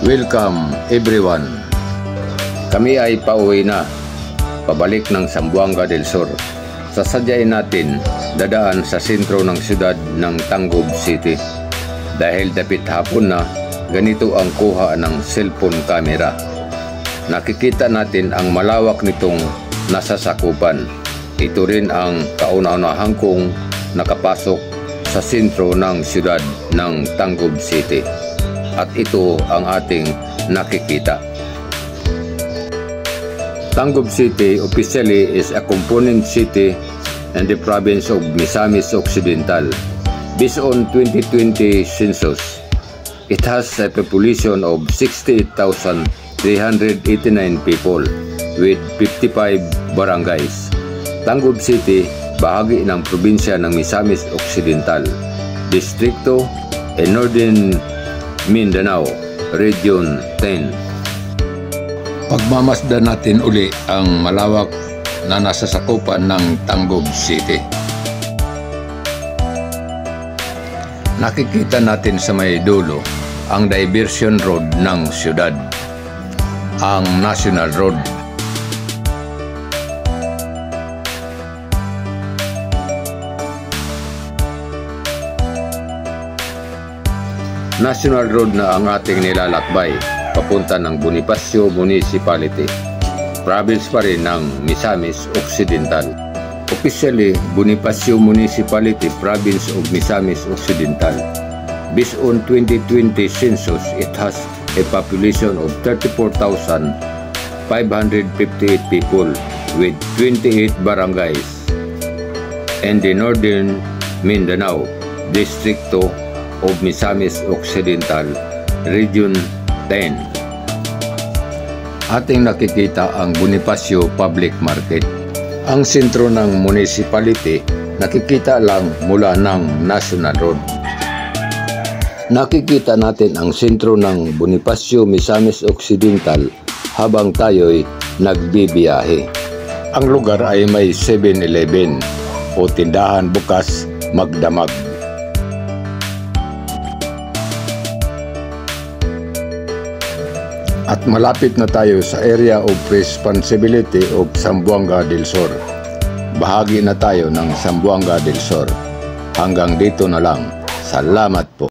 Welcome everyone. Kami ay pauwi na, pabalik ng Zamboanga del Sur. Sasadyain natin dadaan sa sentro ng siyudad ng Tangub City. Dahil dapit hapon na, ganito ang kuha ng cellphone camera. Nakikita natin ang malawak nitong nasasakupan. Ito rin ang kauna-unahang kong nakapasok sa sentro ng siyudad ng Tangub City. At ito ang ating nakikita. Tangub City officially is a component city in the province of Misamis Occidental. Based on 2020 census, it has a population of 68,389 people with 55 barangays. Tangub City, bahagi ng probinsya ng Misamis Occidental, Distrito and Northern Mindanao, Region 10. Pagmamasdan natin uli ang malawak na nasasakupan ng Tangub City. Nakikita natin sa may dulo ang diversion road ng siyudad, ang National Road. National Road na ang ating nilalakbay papunta ng Bonifacio Municipality. Province pa rin ng Misamis Occidental. Officially, Bonifacio Municipality, Province of Misamis Occidental. Based on 2020 census, it has a population of 34,558 people with 28 barangays. And the Northern Mindanao, Distrito of Misamis Occidental, Region 10. Ating nakikita ang Bonifacio Public Market. Ang sentro ng municipality nakikita lang mula ng National Road. Nakikita natin ang sentro ng Bonifacio Misamis Occidental habang tayo'y nagbibiyahe. Ang lugar ay may 7-Eleven o tindahan bukas magdamag. At malapit na tayo sa area of responsibility of Zamboanga del Sur. Bahagi na tayo ng Zamboanga del Sur. Hanggang dito na lang. Salamat po.